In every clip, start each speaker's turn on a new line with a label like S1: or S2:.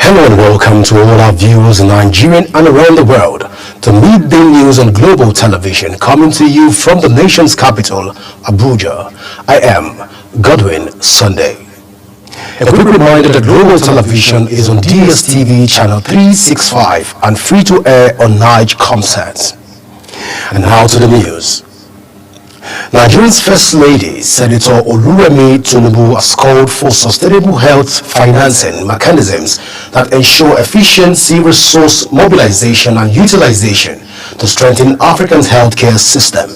S1: Hello and welcome to all our viewers in Nigeria and around the world to Midday News on Global Television, coming to you from the nation's capital, Abuja. I am Godwin Sunday. A quick reminder that Global Television is on DSTV channel 365 and free to air on Nige Comsat. And now to the news. Nigeria's First Lady, Senator Oluremi Tinubu, has called for sustainable health financing mechanisms that ensure efficiency, resource mobilization and utilization to strengthen Africa's healthcare system.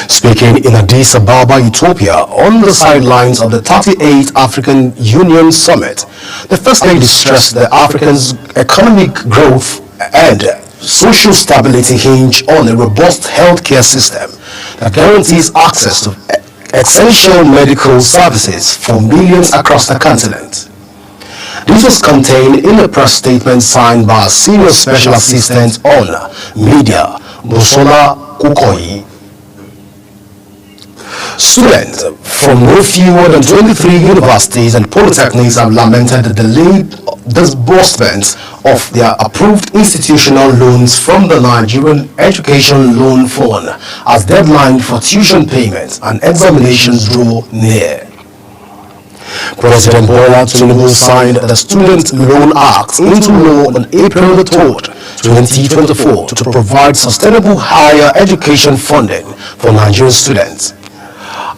S1: Speaking in Addis Ababa, Ethiopia, on the sidelines of the 38th African Union Summit, the First Lady stressed that Africa's economic growth and social stability hinge on a robust healthcare system that guarantees access to essential medical services for millions across the continent. This was contained in a press statement signed by a Senior Special Assistant on Media, Busola Kukoyi. Students from no fewer than 23 universities and polytechnics have lamented the delayed disbursement of their approved institutional loans from the Nigerian Education Loan Fund as deadline for tuition payments and examinations draw near. President Bola Tinubu signed the Student Loan Act into law on April 3rd, 2024 to provide sustainable higher education funding for Nigerian students.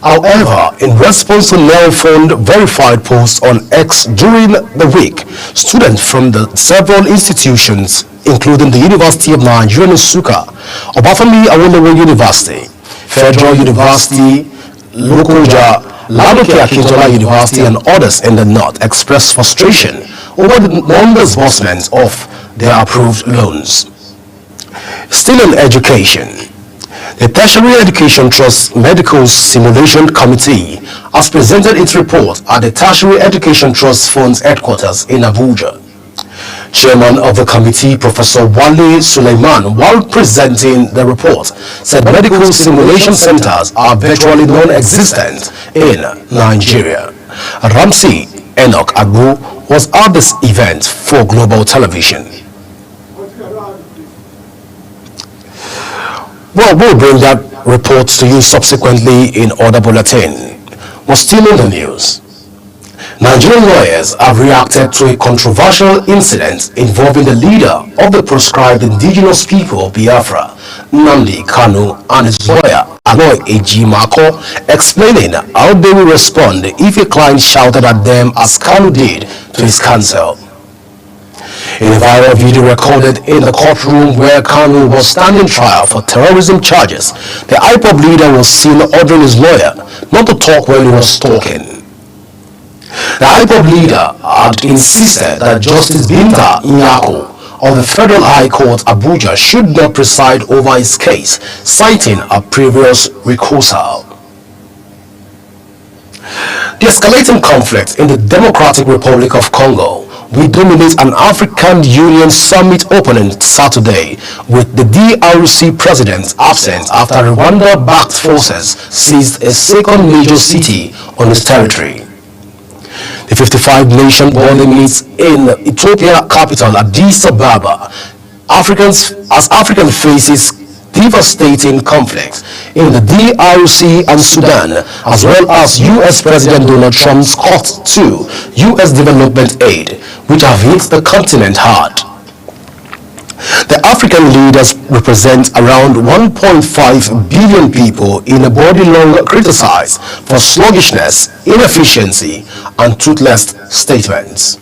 S1: However, in response to NELFund verified posts on X during the week, students from the several institutions, including the University of Nigeria Nsukka, Obafemi Awolowo University, Federal University, Lokoja, Ladoke Akintola University, and others in the north, expressed frustration over the non-disbursement of their approved loans. Still in education, the Tertiary Education Trust Medical Simulation Committee has presented its report at the Tertiary Education Trust Fund's headquarters in Abuja. Chairman of the committee, Professor Wale Suleiman, while presenting the report, said medical simulation centers are virtually non-existent in Nigeria. Ramsey Enoch Agbo was at this event for Global Television. Well, we'll bring that report to you subsequently in other bulletin. We're still in the news. Nigerian lawyers have reacted to a controversial incident involving the leader of the proscribed indigenous people of Biafra, Nnamdi Kanu, and his lawyer, Aloy Ejimako, explaining how they will respond if a client shouted at them as Kanu did to his counsel. In a viral video recorded in the courtroom where Kanu was standing trial for terrorism charges, the IPOB leader was seen ordering his lawyer not to talk when he was talking. The IPOB leader had insisted that Justice Binta Nyako of the Federal High Court Abuja should not preside over his case, citing a previous recusal. The escalating conflict in the Democratic Republic of Congo will dominate an African Union summit opening Saturday, with the DRC president absent after Rwanda-backed forces seized a second major city on its territory. The 55-nation body meets in Ethiopia capital Addis Ababa, as Africa faces devastating conflicts in the DRC and Sudan, as well as U.S. President Donald Trump's cut to U.S. development aid, which have hit the continent hard. The African leaders represent around 1.5 billion people in a body long criticized for sluggishness, inefficiency, and toothless statements.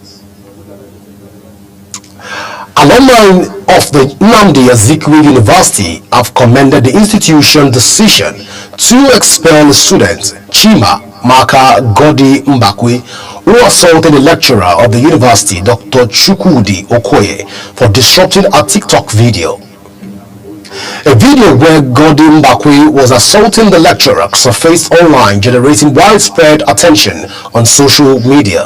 S1: Alumni of the Nnamdi Azikiwe University have commended the institution's decision to expel student Chima Maka Godi Mbakwe, who assaulted a lecturer of the university, Dr. Chukwudi Okoye, for disrupting a TikTok video. A video where Godi Mbakwe was assaulting the lecturer surfaced online, generating widespread attention on social media.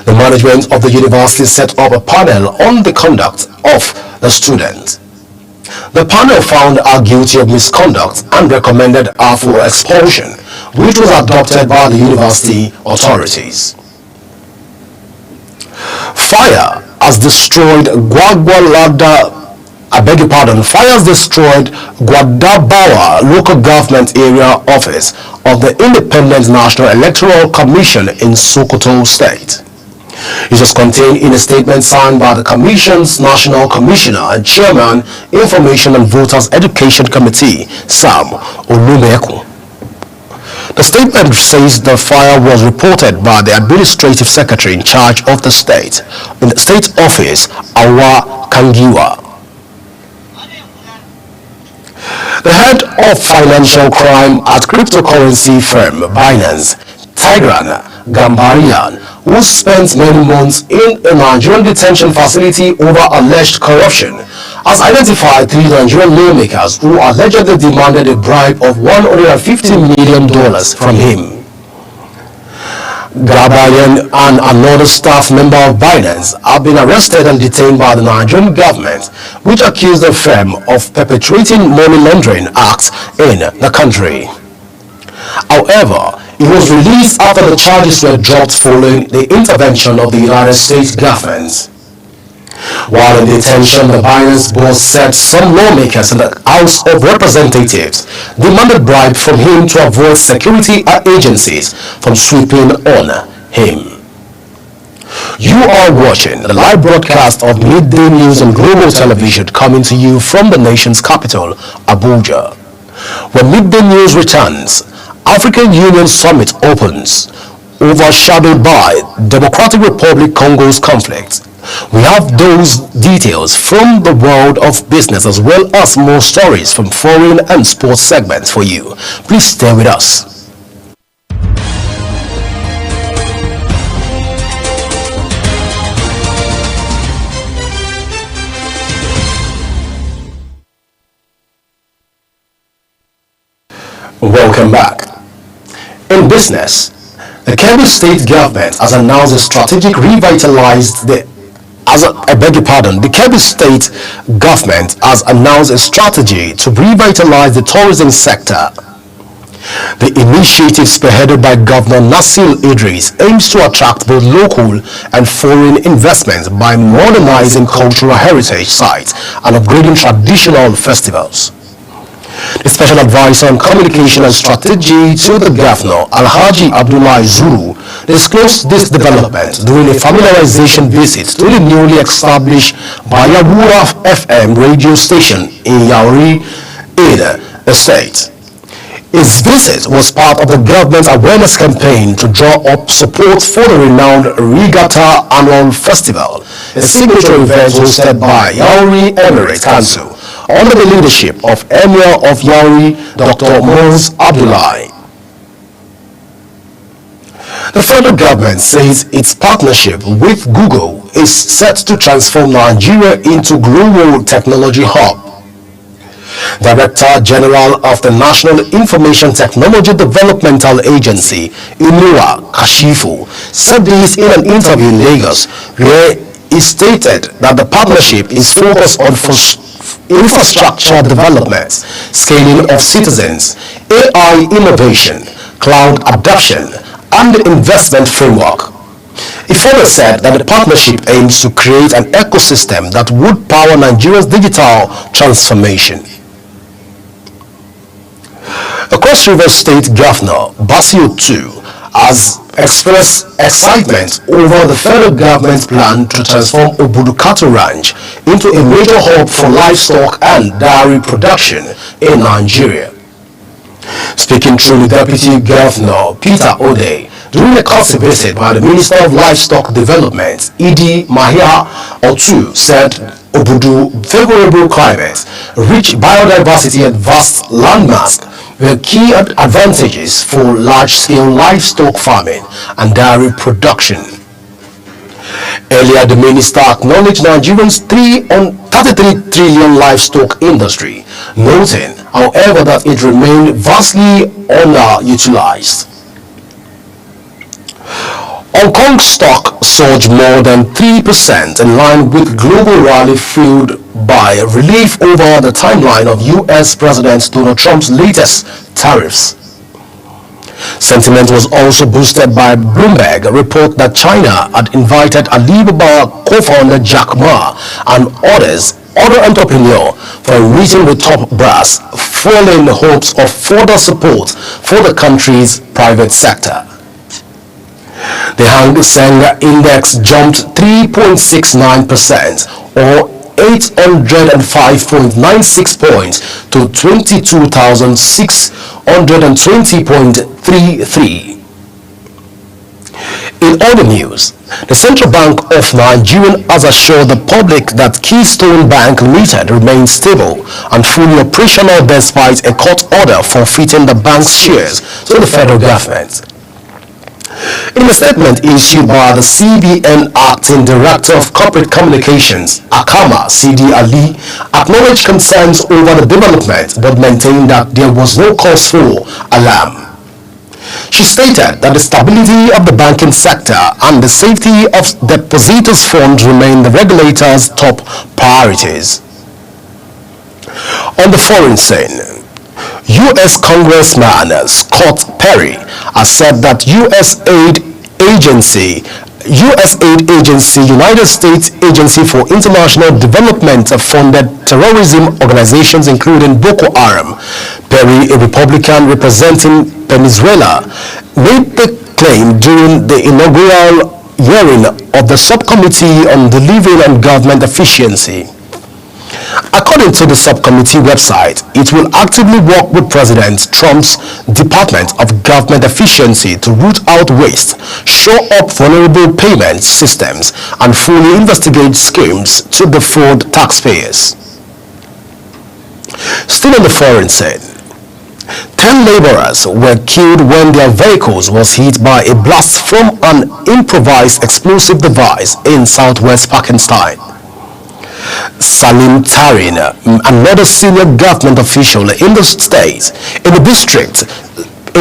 S1: The management of the university set up a panel on the conduct of the student. The panel found her guilty of misconduct and recommended her for expulsion, which was adopted by the university authorities. Fire has destroyed Fires destroyed Gwadabawa local government area office of the Independent National Electoral Commission in Sokoto State. It was contained in a statement signed by the Commission's National Commissioner and Chairman, Information and Voters Education Committee, Sam Olumeku. The statement says the fire was reported by the Administrative Secretary in charge of the state, in the state office, Awa Kangiwa. The head of financial crime at cryptocurrency firm Binance, Tigran Gambarian, who spent many months in a Nigerian detention facility over alleged corruption, has identified 3 Nigerian lawmakers who allegedly demanded a bribe of $150 million from him. Gambarian and another staff member of Binance have been arrested and detained by the Nigerian government, which accused the firm of perpetrating money laundering acts in the country. However, he was released after the charges were dropped following the intervention of the United States government. While in detention, the Binance boss said some lawmakers in the House of Representatives demanded bribe from him to avoid security agencies from sweeping on him. You are watching the live broadcast of Midday News on Global Television, coming to you from the nation's capital, Abuja. When Midday News returns, African Union Summit opens, overshadowed by Democratic Republic Congo's conflict. We have those details from the world of business as well as more stories from foreign and sports segments for you. Please stay with us. Welcome back. In business, the Kebbi State government has announced a strategic the Kebbi State government has announced a strategy to revitalize the tourism sector. The initiative, spearheaded by Governor Nasir Idris, aims to attract both local and foreign investments by modernizing cultural heritage sites and upgrading traditional festivals. The Special Advisor on Communication and Strategy to the Governor, Alhaji Abdullah Zuru, disclosed this development during a familiarization visit to the newly established Bayabura FM radio station in Yauri, in the state. His visit was part of the government's awareness campaign to draw up support for the renowned Regatta Annual Festival, a signature event hosted by Yauri Emirate Council, under the leadership of Emir of Yauri, Dr. Mons Abdullahi. The federal government says its partnership with Google is set to transform Nigeria into global technology hub. Director General of the National Information Technology Developmental Agency, Inua Kashifu, said this in an interview in Lagos, where he stated that the partnership is focused on infrastructure development, scaling of citizens, AI innovation, cloud adoption, and the investment framework. He further said that the partnership aims to create an ecosystem that would power Nigeria's digital transformation. The Cross River State Governor, Basio II, has expressed excitement over the federal government's plan to transform Obudukato Ranch into a major hub for livestock and dairy production in Nigeria. Speaking through the Deputy Governor, Peter Ode, during a courtesy visit by the Minister of Livestock Development, Idi Mahia Otu, said Obudu's favorable climate, rich biodiversity and vast landmass were key advantages for large-scale livestock farming and dairy production. Earlier, the minister acknowledged Nigeria's 33 trillion livestock industry, noting, however, that it remained vastly underutilized. Hong Kong stock surged more than 3% in line with global rally fueled by relief over the timeline of U.S. President Donald Trump's latest tariffs. Sentiment was also boosted by Bloomberg report that China had invited Alibaba co-founder Jack Ma and other entrepreneurs for a meeting with top brass, fueling hopes of further support for the country's private sector. The Hang Seng Index jumped 3.69% or 805.96 points to 22,620.33. In other news, the Central Bank of Nigeria has assured the public that Keystone Bank Limited remains stable and fully operational despite a court order forfeiting the bank's shares to the federal government. In a statement issued by the CBN Acting Director of Corporate Communications, Akama Sidi Ali, acknowledged concerns over the development but maintained that there was no cause for alarm. She stated that the stability of the banking sector and the safety of depositors' funds remain the regulator's top priorities. On the foreign scene, U.S. Congressman Scott Perry has said that USAID agency United States Agency for International Development funded terrorism organizations including Boko Haram. Perry, a Republican representing Venezuela, made the claim during the inaugural hearing of the Subcommittee on Delivery and Government Efficiency. According to the subcommittee website, it will actively work with President Trump's Department of Government Efficiency to root out waste, shore up vulnerable payment systems, and fully investigate schemes to defraud taxpayers. Still on the foreign scene, 10 laborers were killed when their vehicles was hit by a blast from an improvised explosive device in southwest Pakistan. Salim Tarin, another senior government official in the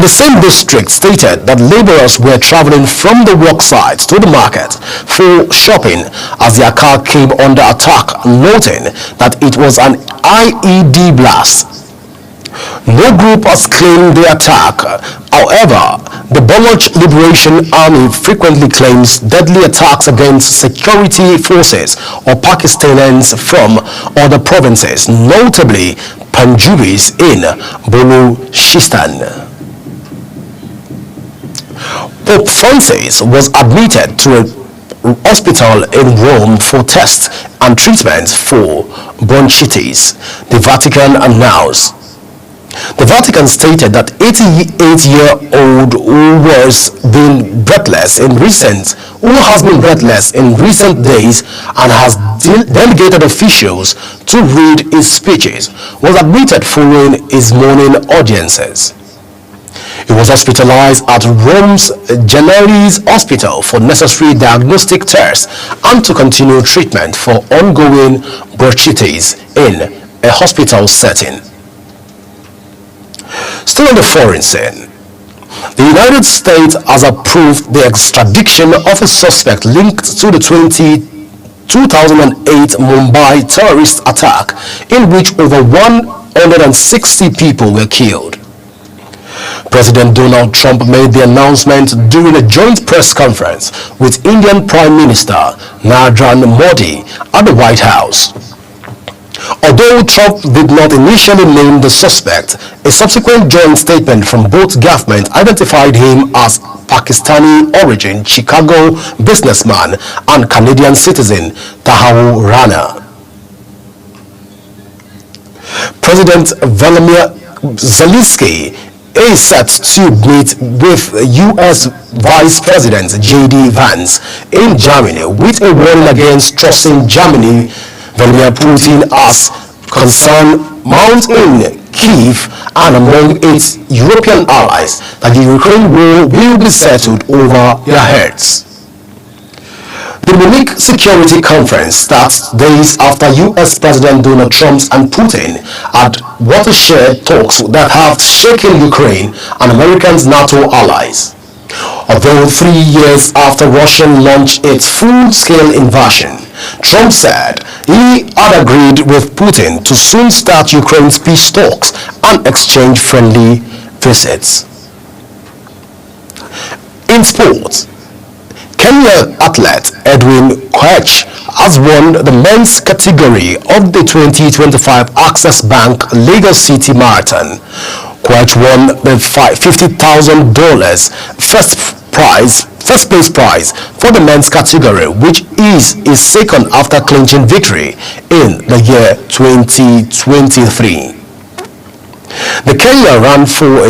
S1: same district, stated that laborers were traveling from the work site to the market for shopping as their car came under attack, noting that it was an IED blast. No group has claimed the attack. However, the Baloch Liberation Army frequently claims deadly attacks against security forces or Pakistanis from other provinces, notably Panjabis in Baluchistan. Pope Francis was admitted to a hospital in Rome for tests and treatments for bronchitis, the Vatican announced. The Vatican stated that 88-year-old who has been breathless in recent days and has delegated officials to read his speeches was admitted following his morning audiences. He was hospitalized at Rome's Gemelli Hospital for necessary diagnostic tests and to continue treatment for ongoing bronchitis in a hospital setting. Still on the foreign scene, the United States has approved the extradition of a suspect linked to the 2008 Mumbai terrorist attack in which over 160 people were killed. President Donald Trump made the announcement during a joint press conference with Indian Prime Minister Narendra Modi at the White House. Although Trump did not initially name the suspect, a subsequent joint statement from both governments identified him as Pakistani origin Chicago businessman and Canadian citizen Taharu Rana. President Volodymyr Zelensky is set to meet with U.S. Vice President J.D. Vance in Germany with a warning against trusting Germany. Vladimir Putin has concern mount in Kyiv and among its European allies that the Ukraine war will be settled over their heads. The Munich Security Conference starts days after U.S. President Donald Trump and Putin had watershed talks that have shaken Ukraine and America's NATO allies. Although 3 years after Russia launched its full-scale invasion, Trump said he had agreed with Putin to soon start Ukraine's peace talks and exchange friendly visits. In sports, Kenya athlete Edwin Koech has won the men's category of the 2025 Access Bank Lagos City Marathon. Koech won the $50,000 first place prize for the men's category, which is his second after clinching victory in the year 2023. The Kenya ran for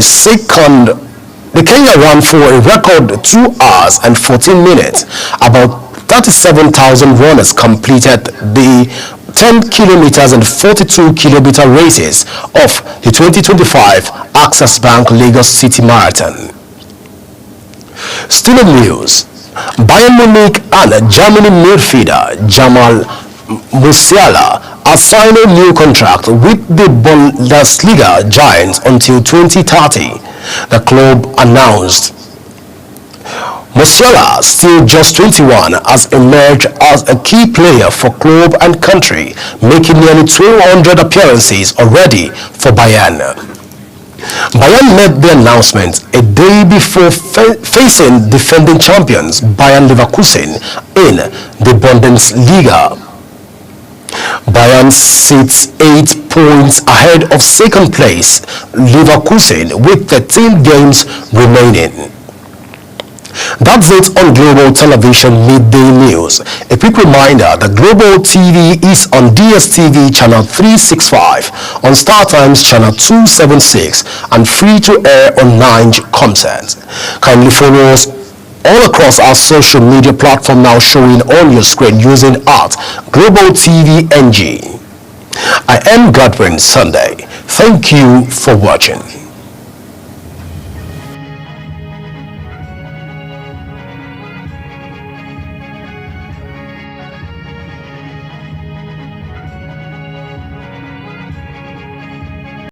S1: a record 2 hours and 14 minutes. About 37,000 runners completed the 10 kilometers and 42 kilometer races of the 2025 Access Bank Lagos City Marathon. Still in news, Bayern Munich and Germany midfielder Jamal Musiala are signing a new contract with the Bundesliga giants until 2030, the club announced. Musiala, still just 21, has emerged as a key player for club and country, making nearly 200 appearances already for Bayern. Bayern made the announcement a day before facing defending champions Bayern Leverkusen in the Bundesliga. Bayern sits 8 points ahead of second place Leverkusen with 13 games remaining. That's it on Global Television Midday News. A quick reminder that Global TV is on DSTV channel 365, on StarTimes channel 276, and free to air on 9 Comsat. Kindly follow us all across our social media platform now showing on your screen using @Global TV NG. I am Godwin Sunday. Thank you for watching.